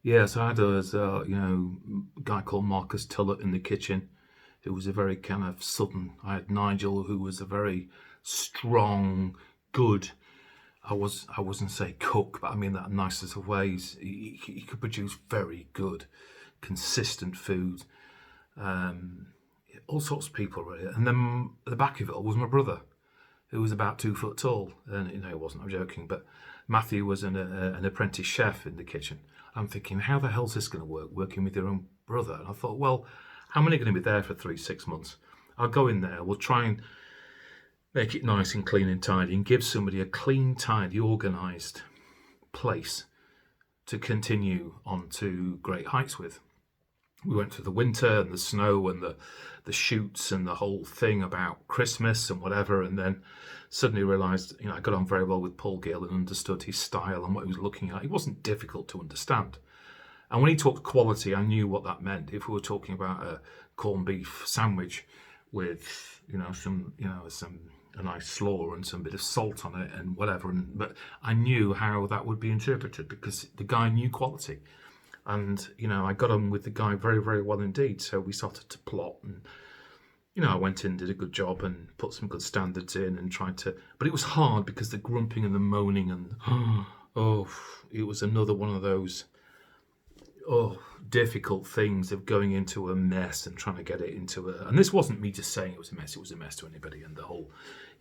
Yeah, so I had a guy called Marcus Tullett in the kitchen, who was a very kind of southern. I had Nigel, who was a very strong, good. I wasn't say cook, but I mean that in nicest of ways. He could produce very good, consistent food. All sorts of people really. And then at the back of it all was my brother, who was about 2 foot tall. And he wasn't. I'm joking, but Matthew was an apprentice chef in the kitchen. I'm thinking, how the hell's this going to work? Working with your own brother? And I thought, well, I'm only going to be there for 6 months. I'll go in there. We'll try and make it nice and clean and tidy, and give somebody a clean, tidy, organised place to continue on to great heights with. We went through the winter and the snow and the shoots and the whole thing about Christmas and whatever, and then suddenly realised, I got on very well with Paul Gill and understood his style and what he was looking at. He wasn't difficult to understand. And when he talked quality, I knew what that meant. If we were talking about a corned beef sandwich with, some a nice slaw and some bit of salt on it and whatever, but I knew how that would be interpreted because the guy knew quality. And, I got on with the guy very, very well indeed. So we started to plot and, I went in, did a good job and put some good standards in and tried to, but it was hard because the grumping and the moaning and, it was another one of those, difficult things of going into a mess and trying to get it into and this wasn't me just saying it was a mess to anybody. And the whole,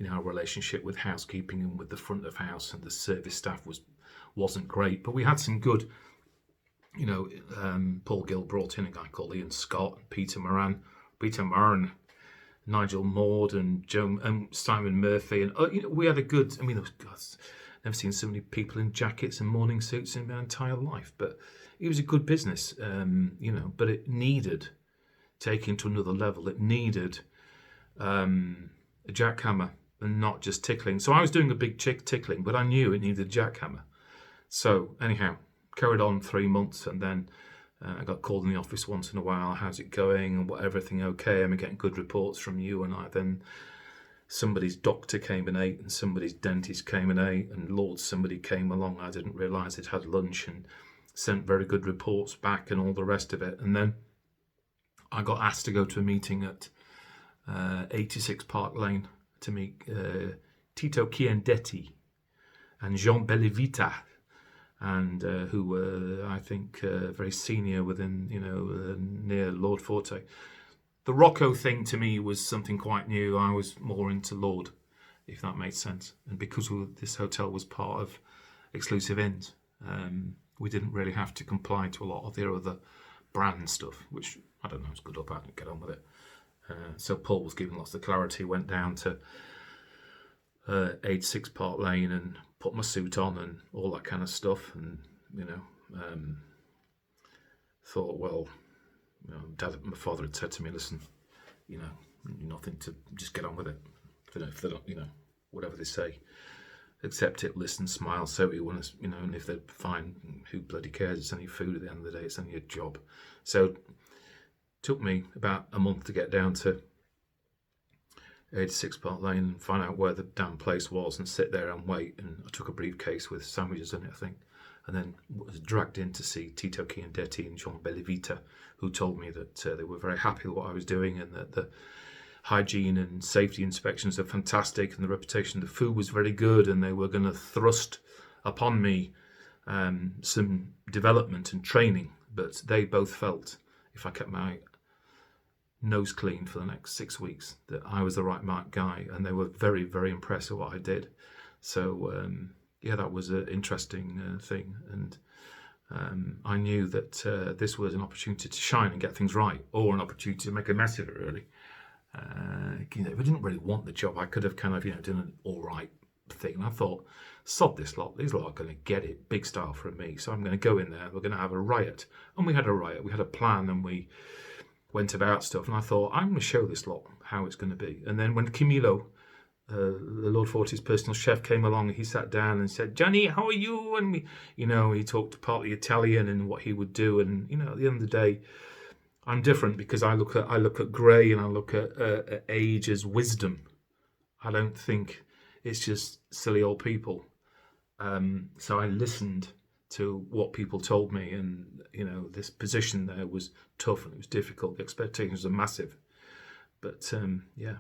our relationship with housekeeping and with the front of house and the service staff wasn't great, but we had some good, Paul Gill brought in a guy called Ian Scott, Peter Murn, Nigel Maud, and Joe and Simon Murphy, and we had a good. I've never seen so many people in jackets and morning suits in my entire life. But it was a good business, But it needed taking to another level. It needed a jackhammer and not just tickling. So I was doing a big tickling, but I knew it needed a jackhammer. So anyhow, carried on 3 months, and then I got called in the office once in a while. How's it going? And everything okay? Am I getting good reports from you? And then somebody's doctor came and ate, and somebody's dentist came and ate, and Lord, somebody came along. I didn't realise they'd had lunch and sent very good reports back and all the rest of it. And then I got asked to go to a meeting at 86 Park Lane to meet Tito Chiandetti and Jean Bellevita, and who were, I think, very senior within, near Lord Forte. The Rocco thing to me was something quite new. I was more into Lord, if that made sense. And because this hotel was part of Exclusive Inns, we didn't really have to comply to a lot of their other brand stuff, which I don't know, it's good or bad, get on with it. So Paul was giving lots of clarity, went down to 86 Park Lane and put my suit on and all that kind of stuff, and thought, well, my father had said to me, listen, nothing to just get on with it. If they don't, whatever they say, accept it, listen, smile, say what you want to, and if they're fine, who bloody cares? It's only food at the end of the day. It's only a job. So it took me about a month to get down to 86 Park Lane and find out where the damn place was and sit there and wait. And I took a briefcase with sandwiches in it, I think, and then was dragged in to see Tito Chiandetti and Jean Bellevita, who told me that they were very happy with what I was doing and that the hygiene and safety inspections are fantastic and the reputation of the food was very good, and they were going to thrust upon me some development and training. But they both felt if I kept my nose clean for the next 6 weeks that I was the right guy, and they were very, very impressed with what I did. So that was an interesting thing, and I knew that this was an opportunity to shine and get things right, or an opportunity to make a mess of it, really. If I didn't really want the job, I could have kind of done an all right thing. And I thought, sod this lot, these lot are going to get it big style from me, so I'm going to go in there, we're going to have a riot. And we had a riot, we had a plan, and we went about stuff, and I thought, I'm going to show this lot how it's going to be. And then when Camilo, the Lord Forte's personal chef, came along, he sat down and said, Johnny, how are you? And he talked partly Italian and what he would do. And at the end of the day, I'm different because I look at Gray and I look at age as wisdom. I don't think it's just silly old people. So I listened to what people told me, and this position there was tough and it was difficult. The expectations are massive. But yeah,